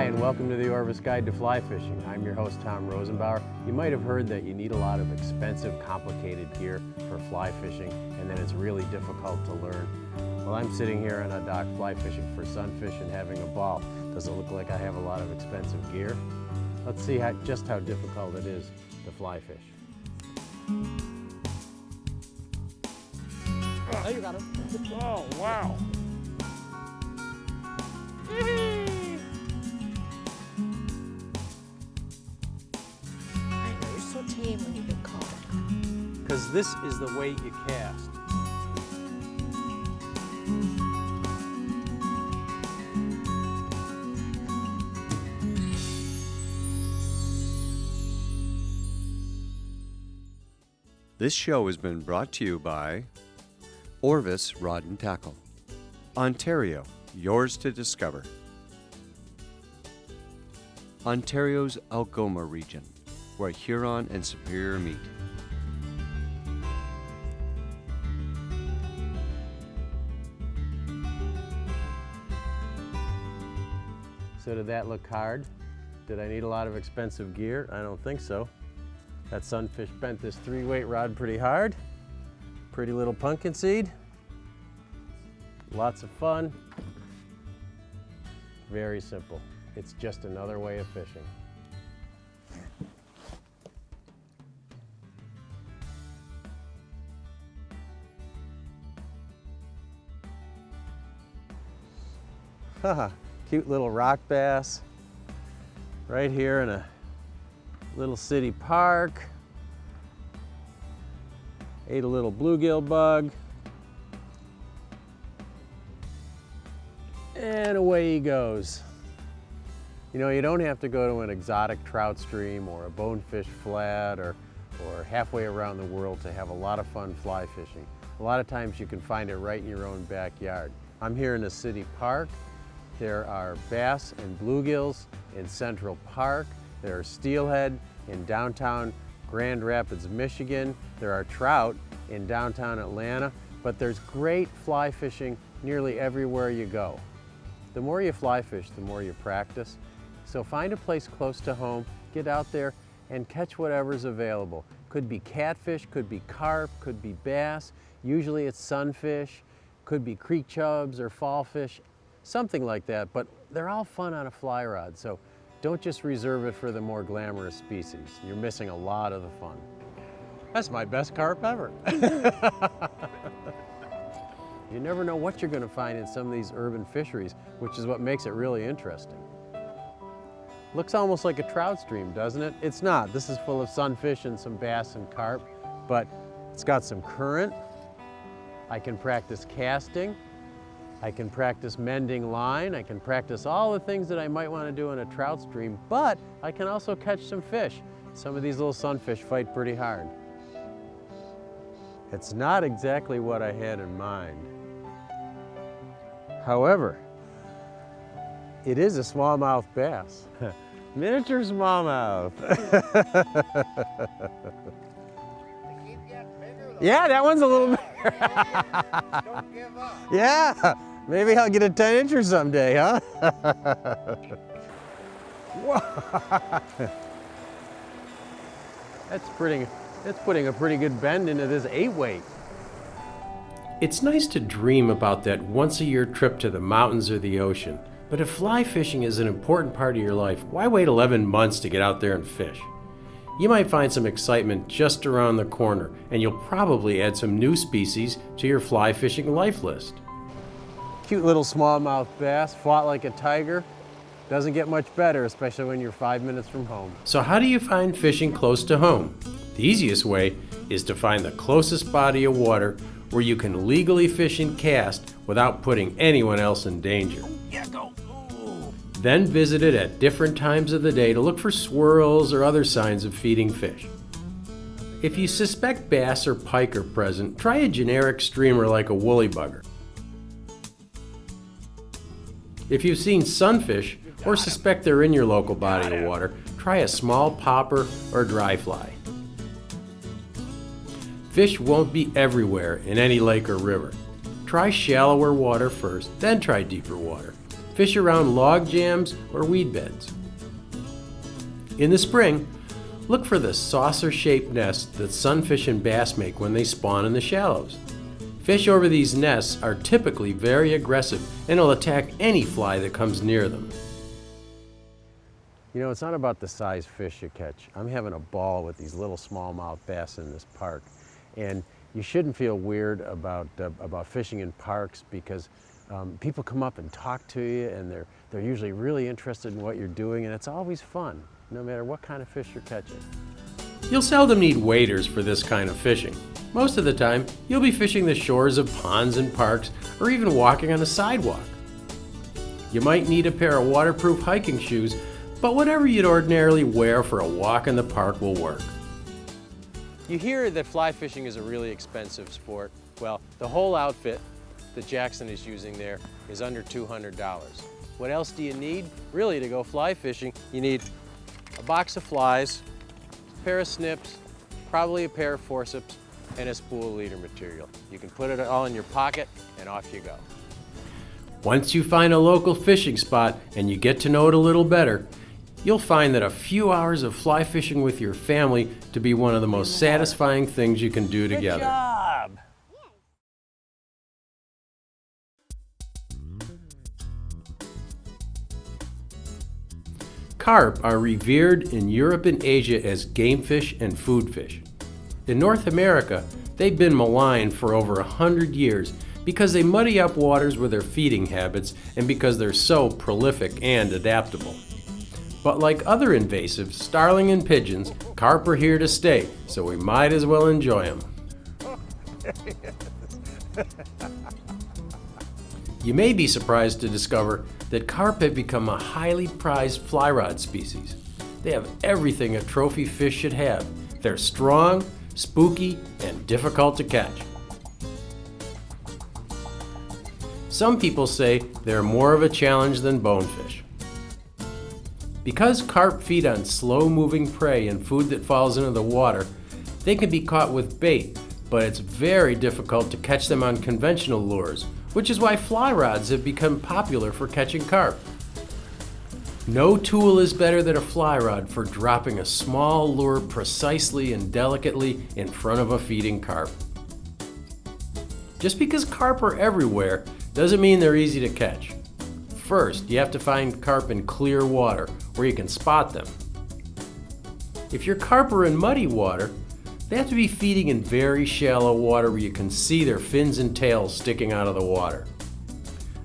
Hi, and welcome to the Orvis Guide to Fly Fishing. I'm your host, Tom Rosenbauer. You might have heard that you need a lot of expensive, complicated gear for fly fishing, and that it's really difficult to learn. Well, I'm sitting here on a dock fly fishing for sunfish and having a ball. Does it look like I have a lot of expensive gear? Let's see just how difficult it is to fly fish. Oh, you got him. Oh, wow. I know, you're so tame when you get caught. Because this is the weight you cast. This show has been brought to you by Orvis Rod and Tackle. Ontario, yours to discover. Ontario's Algoma region, where Huron and Superior meet. So did that look hard? Did I need a lot of expensive gear? I don't think so. That sunfish bent this 3-weight rod pretty hard. Pretty little pumpkin seed. Lots of fun. Very simple. It's just another way of fishing. Haha, cute little rock bass right here in a little city park. Ate a little bluegill bug. And away he goes. You know, you don't have to go to an exotic trout stream or a bonefish flat or halfway around the world to have a lot of fun fly fishing. A lot of times you can find it right in your own backyard. I'm here in a city park. There are bass and bluegills in Central Park. There are steelhead in downtown Grand Rapids, Michigan. There are trout in downtown Atlanta, but there's great fly fishing nearly everywhere you go. The more you fly fish, the more you practice. So find a place close to home, get out there and catch whatever's available. Could be catfish, could be carp, could be bass. Usually it's sunfish, could be creek chubs or fall fish, something like that, but they're all fun on a fly rod. So don't just reserve it for the more glamorous species. You're missing a lot of the fun. That's my best carp ever. You never know what you're going to find in some of these urban fisheries, which is what makes it really interesting. Looks almost like a trout stream, doesn't it? It's not. This is full of sunfish and some bass and carp, but it's got some current. I can practice casting. I can practice mending line. I can practice all the things that I might want to do in a trout stream, but I can also catch some fish. Some of these little sunfish fight pretty hard. It's not exactly what I had in mind. However, it is a smallmouth bass. Miniature smallmouth. Yeah, that one's a little bigger. Don't give up. Yeah, maybe I'll get a 10-incher someday, huh? That's putting a pretty good bend into this 8-weight. It's nice to dream about that once-a-year trip to the mountains or the ocean, but if fly fishing is an important part of your life, why wait 11 months to get out there and fish? You might find some excitement just around the corner, and you'll probably add some new species to your fly fishing life list. Cute little smallmouth bass, fought like a tiger. Doesn't get much better, especially when you're 5 minutes from home. So how do you find fishing close to home? The easiest way is to find the closest body of water where you can legally fish and cast without putting anyone else in danger. Yeah, go. Ooh. Then visit it at different times of the day to look for swirls or other signs of feeding fish. If you suspect bass or pike are present, try a generic streamer like a woolly bugger. If you've seen sunfish or suspect they're in your local body of water, try a small popper or dry fly. Fish won't be everywhere in any lake or river. Try shallower water first, then try deeper water. fish around log jams or weed beds. In the spring, look for the saucer-shaped nests that sunfish and bass make when they spawn in the shallows. Fish over these nests are typically very aggressive and will attack any fly that comes near them. You know, it's not about the size fish you catch. I'm having a ball with these little smallmouth bass in this park. And you shouldn't feel weird about fishing in parks because people come up and talk to you, and they're usually really interested in what you're doing, and it's always fun, no matter what kind of fish you're catching. You'll seldom need waders for this kind of fishing. Most of the time, you'll be fishing the shores of ponds and parks, or even walking on a sidewalk. You might need a pair of waterproof hiking shoes, but whatever you'd ordinarily wear for a walk in the park will work. You hear that fly fishing is a really expensive sport. Well, the whole outfit that Jackson is using there is under $200. What else do you need? Really, to go fly fishing, you need a box of flies, a pair of snips, probably a pair of forceps, and a spool of leader material. You can put it all in your pocket and off you go. Once you find a local fishing spot and you get to know it a little better, you'll find that a few hours of fly fishing with your family to be one of the most satisfying things you can do together. Good job. Carp are revered in Europe and Asia as game fish and food fish. In North America, they've been maligned for over 100 years because they muddy up waters with their feeding habits and because they're so prolific and adaptable. But like other invasives, starling and pigeons, carp are here to stay, so we might as well enjoy them. You may be surprised to discover that carp have become a highly prized fly rod species. They have everything a trophy fish should have. They're strong, spooky, and difficult to catch. Some people say they're more of a challenge than bonefish. Because carp feed on slow-moving prey and food that falls into the water, they can be caught with bait, but it's very difficult to catch them on conventional lures, which is why fly rods have become popular for catching carp. No tool is better than a fly rod for dropping a small lure precisely and delicately in front of a feeding carp. Just because carp are everywhere doesn't mean they're easy to catch. First, you have to find carp in clear water where you can spot them. If your carp are in muddy water, they have to be feeding in very shallow water where you can see their fins and tails sticking out of the water.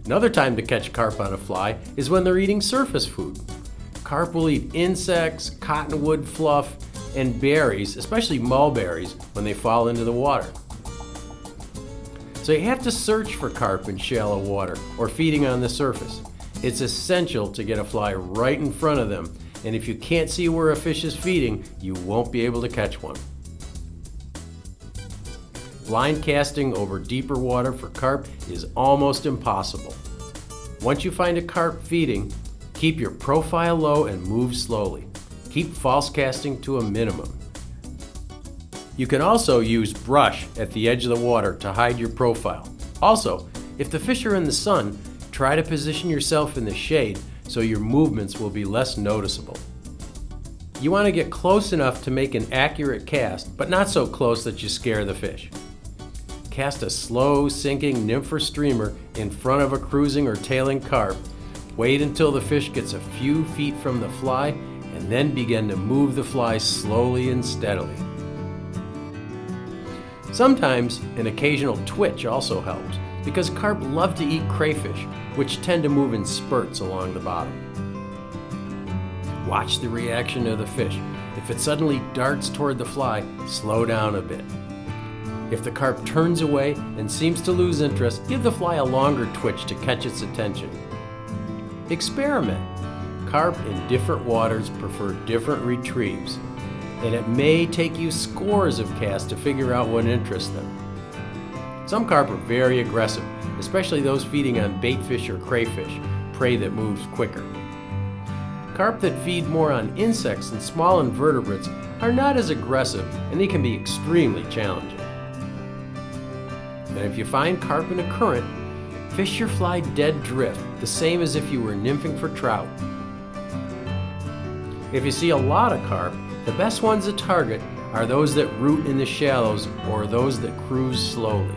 Another time to catch carp on a fly is when they're eating surface food. Carp will eat insects, cottonwood fluff, and berries, especially mulberries, when they fall into the water. So you have to search for carp in shallow water or feeding on the surface. It's essential to get a fly right in front of them, and if you can't see where a fish is feeding, you won't be able to catch one. Blind casting over deeper water for carp is almost impossible. Once you find a carp feeding, keep your profile low and move slowly. Keep false casting to a minimum. You can also use brush at the edge of the water to hide your profile. Also, if the fish are in the sun, try to position yourself in the shade so your movements will be less noticeable. You want to get close enough to make an accurate cast, but not so close that you scare the fish. Cast a slow sinking nymph or streamer in front of a cruising or tailing carp. Wait until the fish gets a few feet from the fly, and then begin to move the fly slowly and steadily. Sometimes an occasional twitch also helps, because carp love to eat crayfish, which tend to move in spurts along the bottom. Watch the reaction of the fish. If it suddenly darts toward the fly, slow down a bit. If the carp turns away and seems to lose interest, give the fly a longer twitch to catch its attention. Experiment. Carp in different waters prefer different retrieves, and it may take you scores of casts to figure out what interests them. Some carp are very aggressive, especially those feeding on baitfish or crayfish, prey that moves quicker. Carp that feed more on insects and small invertebrates are not as aggressive, and they can be extremely challenging. And if you find carp in a current, Fish your fly dead drift, the same as if you were nymphing for trout. If you see a lot of carp, the best ones to target are those that root in the shallows or those that cruise slowly.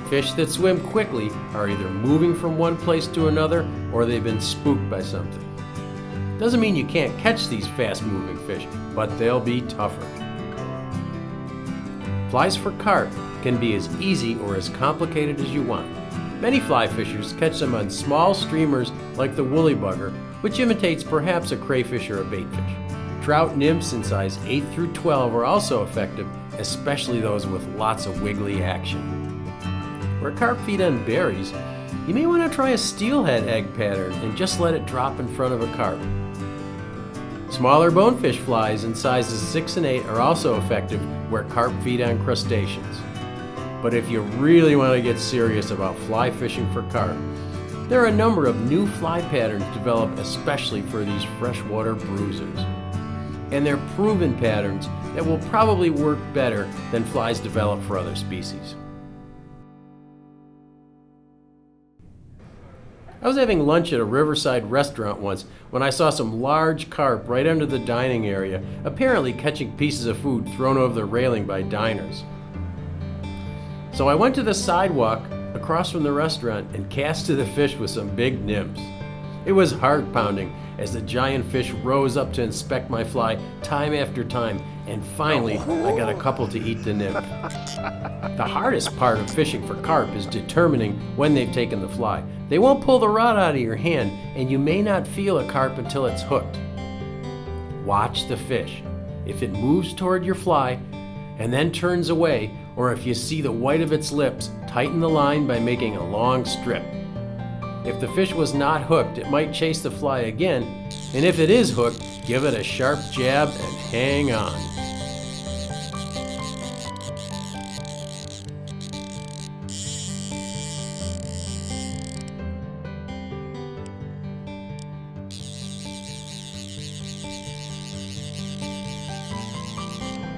Fish that swim quickly are either moving from one place to another or they've been spooked by something. Doesn't mean you can't catch these fast-moving fish, but they'll be tougher. Flies for carp can be as easy or as complicated as you want. Many fly fishers catch them on small streamers like the woolly bugger, which imitates perhaps a crayfish or a baitfish. Trout nymphs in size 8 through 12 are also effective, especially those with lots of wiggly action. Where carp feed on berries, you may want to try a steelhead egg pattern and just let it drop in front of a carp. Smaller bonefish flies in sizes 6 and 8 are also effective where carp feed on crustaceans. But if you really want to get serious about fly fishing for carp, there are a number of new fly patterns developed especially for these freshwater bruisers. And they're proven patterns that will probably work better than flies developed for other species. I was having lunch at a riverside restaurant once when I saw some large carp right under the dining area, apparently catching pieces of food thrown over the railing by diners. So I went to the sidewalk across from the restaurant and casted the fish with some big nymphs. It was heart-pounding as the giant fish rose up to inspect my fly time after time, and finally I got a couple to eat the nymph. The hardest part of fishing for carp is determining when they've taken the fly. They won't pull the rod out of your hand, and you may not feel a carp until it's hooked. Watch the fish. If it moves toward your fly and then turns away, or if you see the white of its lips, tighten the line by making a long strip. If the fish was not hooked, it might chase the fly again, and if it is hooked, give it a sharp jab and hang on.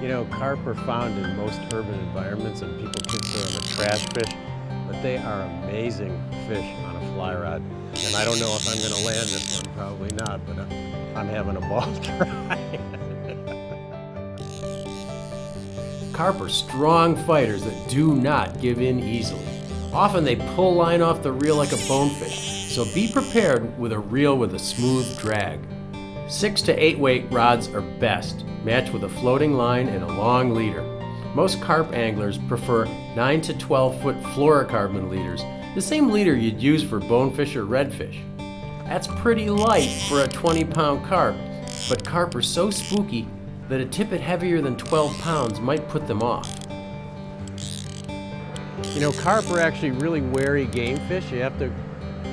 You know, carp are found in most urban environments and people consider them a trash fish, but they are amazing fish on a fly rod. And I don't know if I'm going to land this one, probably not, but I'm having a ball trying. Carp are strong fighters that do not give in easily. Often they pull line off the reel like a bonefish, so be prepared with a reel with a smooth drag. 6 to 8 weight rods are best, matched with a floating line and a long leader. Most carp anglers prefer 9 to 12 foot fluorocarbon leaders, the same leader you'd use for bonefish or redfish. That's pretty light for a 20-pound carp, but carp are so spooky that a tippet heavier than 12 pounds might put them off. You know, carp are actually really wary game fish. You have to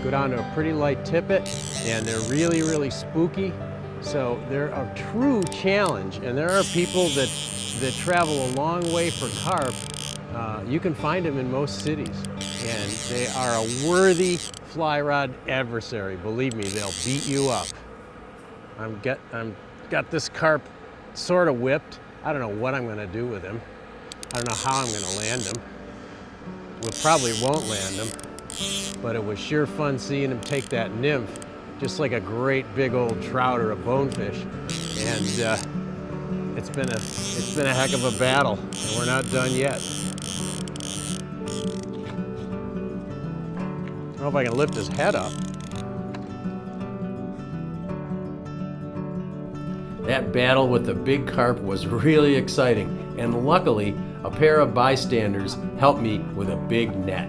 go down to a pretty light tippet, and they're really, really spooky. So they're a true challenge, and there are people that travel a long way for carp. You can find them in most cities, and they are a worthy fly rod adversary. Believe me, they'll beat you up. I'm got this carp sort of whipped. I don't know what I'm going to do with him. I don't know how I'm going to land him. We probably won't land him, but it was sure fun seeing him take that nymph, just like a great big old trout or a bonefish. And it's been a heck of a battle, and we're not done yet. I don't know if I can lift his head up. That battle with the big carp was really exciting, and luckily, a pair of bystanders helped me with a big net.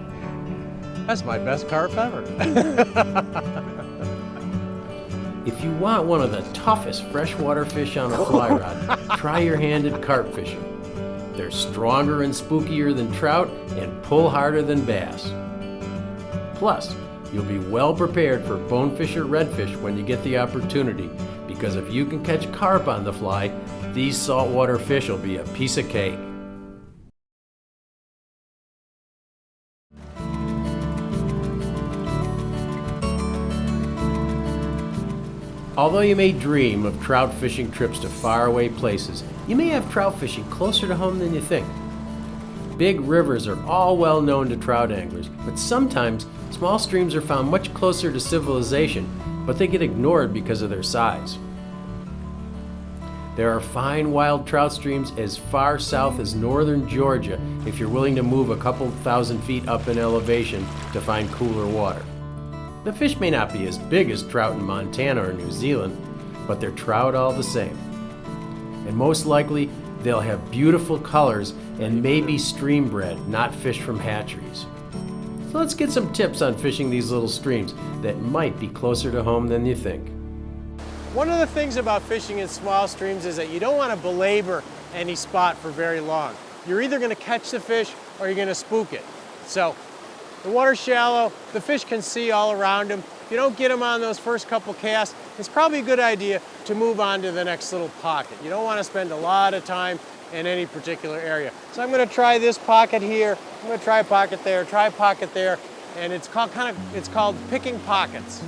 That's my best carp ever. If you want one of the toughest freshwater fish on a fly rod, try your hand at carp fishing. They're stronger and spookier than trout and pull harder than bass. Plus, you'll be well prepared for bonefish or redfish when you get the opportunity, because if you can catch carp on the fly, these saltwater fish will be a piece of cake. Although you may dream of trout fishing trips to faraway places, you may have trout fishing closer to home than you think. big rivers are all well known to trout anglers, but sometimes small streams are found much closer to civilization, but they get ignored because of their size. There are fine wild trout streams as far south as northern Georgia if you're willing to move a couple thousand feet up in elevation to find cooler water. The fish may not be as big as trout in Montana or New Zealand, but they're trout all the same. And most likely, they'll have beautiful colors and may be stream bred, not fish from hatcheries. So let's get some tips on fishing these little streams that might be closer to home than you think. One of the things about fishing in small streams is that you don't want to belabor any spot for very long. You're either going to catch the fish or you're going to spook it. So the water's shallow, the fish can see all around them. If you don't get them on those first couple casts, it's probably a good idea to move on to the next little pocket. You don't want to spend a lot of time in any particular area. So I'm going to try this pocket here, I'm going to try a pocket there, try a pocket there, and it's called picking pockets.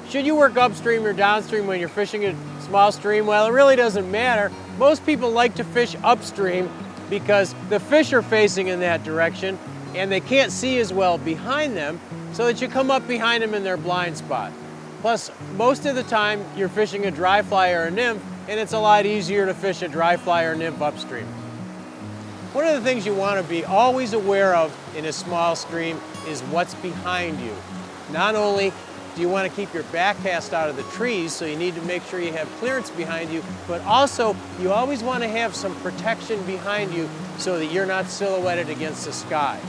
Should you work upstream or downstream when you're fishing a small stream? Well, it really doesn't matter. Most people like to fish upstream because the fish are facing in that direction and they can't see as well behind them, so that you come up behind them in their blind spot. Plus, most of the time you're fishing a dry fly or a nymph, and it's a lot easier to fish a dry fly or nymph upstream. One of the things you want to be always aware of in a small stream is what's behind you. Not only do you want to keep your back cast out of the trees, so you need to make sure you have clearance behind you, but also you always want to have some protection behind you so that you're not silhouetted against the sky.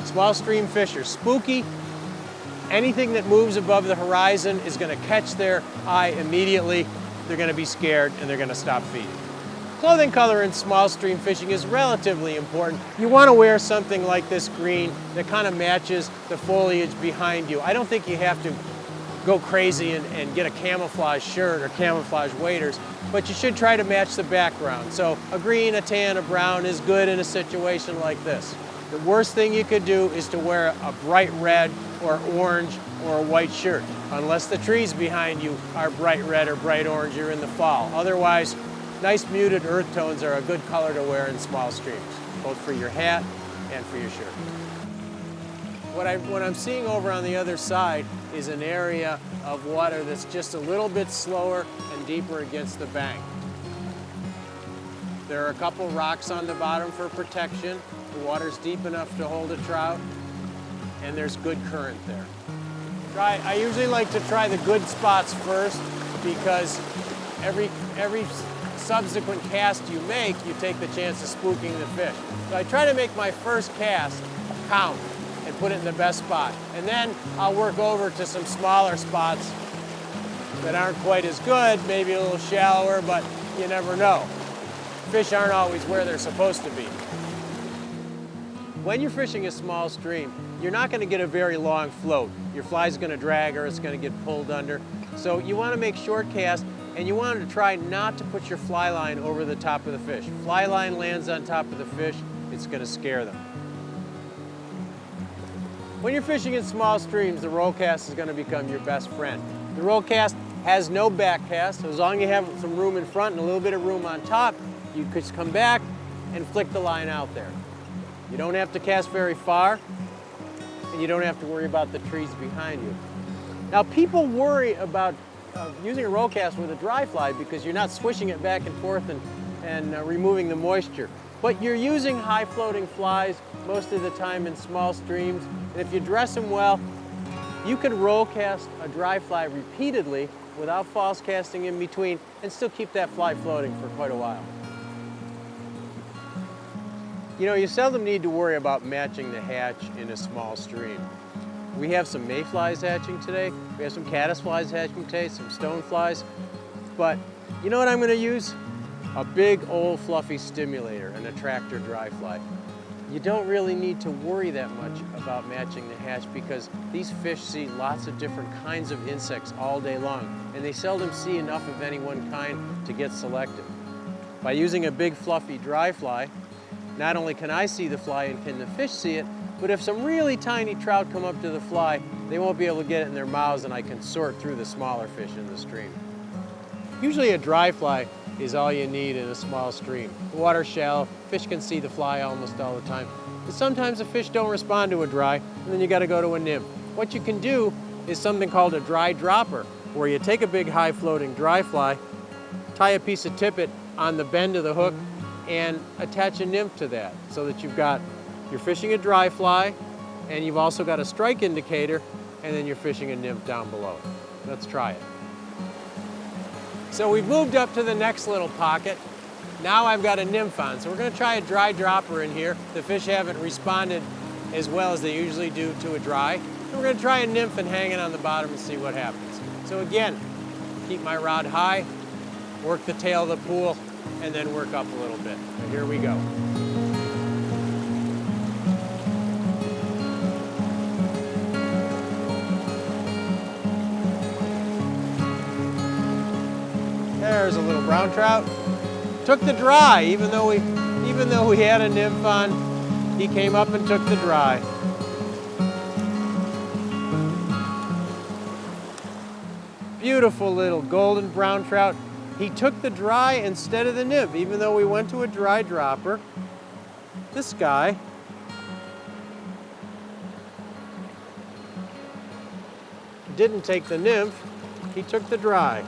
Small stream fish are spooky. Anything that moves above the horizon is going to catch their eye immediately. They're going to be scared and they're going to stop feeding. Clothing color in small stream fishing is relatively important. You want to wear something like this green that kind of matches the foliage behind you. I don't think you have to go crazy and get a camouflage shirt or camouflage waders, but you should try to match the background. So a green, a tan, a brown is good in a situation like this. The worst thing you could do is to wear a bright red or orange or a white shirt, unless the trees behind you are bright red or bright orange, you're in the fall. Otherwise, nice muted earth tones are a good color to wear in small streams, both for your hat and for your shirt. What I'm seeing over on the other side is an area of water that's just a little bit slower and deeper against the bank. There are a couple rocks on the bottom for protection. The water's deep enough to hold a trout, and there's good current there. I usually like to try the good spots first, because every subsequent cast you make, you take the chance of spooking the fish. So I try to make my first cast count and put it in the best spot. And then I'll work over to some smaller spots that aren't quite as good, maybe a little shallower, but you never know. Fish aren't always where they're supposed to be. When you're fishing a small stream, you're not going to get a very long float. Your fly's going to drag or it's going to get pulled under. So you want to make short casts, and you want to try not to put your fly line over the top of the fish. Fly line lands on top of the fish, it's going to scare them. When you're fishing in small streams, the roll cast is going to become your best friend. The roll cast has no back cast, so as long as you have some room in front and a little bit of room on top, you could come back and flick the line out there. You don't have to cast very far, and you don't have to worry about the trees behind you. Now, people worry about using a roll cast with a dry fly because you're not swishing it back and forth and removing the moisture. But you're using high floating flies most of the time in small streams, and if you dress them well, you can roll cast a dry fly repeatedly without false casting in between and still keep that fly floating for quite a while. You know, you seldom need to worry about matching the hatch in a small stream. We have some mayflies hatching today, we have some caddisflies hatching today, some stoneflies, but you know what I'm going to use? A big old fluffy stimulator, an attractor dry fly. You don't really need to worry that much about matching the hatch because these fish see lots of different kinds of insects all day long, and they seldom see enough of any one kind to get selected. By using a big fluffy dry fly, not only can I see the fly and can the fish see it, but if some really tiny trout come up to the fly, they won't be able to get it in their mouths, and I can sort through the smaller fish in the stream. Usually a dry fly is all you need in a small stream. The water's shallow, fish can see the fly almost all the time. But sometimes the fish don't respond to a dry, and then you gotta go to a nymph. What you can do is something called a dry dropper, where you take a big high floating dry fly, tie a piece of tippet on the bend of the hook, and attach a nymph to that, so that you're fishing a dry fly, and you've also got a strike indicator, and then you're fishing a nymph down below. Let's try it. So we've moved up to the next little pocket. Now I've got a nymph on, so we're gonna try a dry dropper in here. The fish haven't responded as well as they usually do to a dry. And we're gonna try a nymph and hang it on the bottom and see what happens. So again, keep my rod high, work the tail of the pool, and then work up a little bit. And here we go. There's a little brown trout. Took the dry, even though we had a nymph on, he came up and took the dry. Beautiful little golden brown trout. He took the dry instead of the nymph, even though we went to a dry dropper. This guy didn't take the nymph, he took the dry.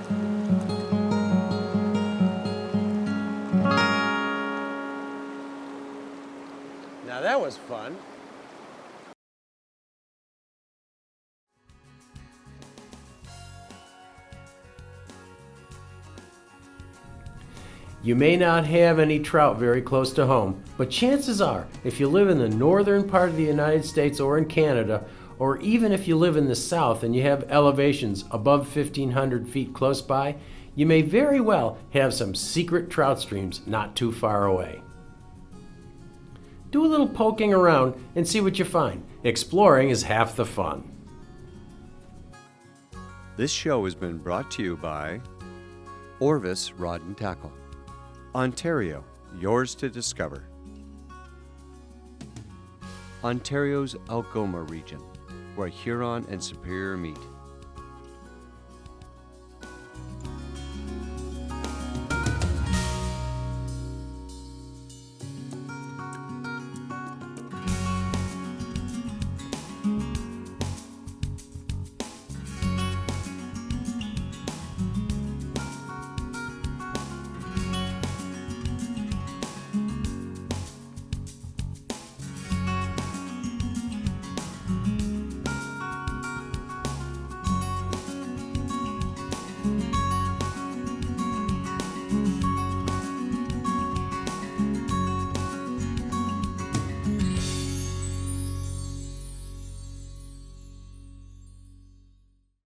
Now that was fun. You may not have any trout very close to home, but chances are, if you live in the northern part of the United States or in Canada, or even if you live in the south and you have elevations above 1,500 feet close by, you may very well have some secret trout streams not too far away. Do a little poking around and see what you find. Exploring is half the fun. This show has been brought to you by Orvis Rod and Tackle. Ontario, yours to discover. Ontario's Algoma region, where Huron and Superior meet.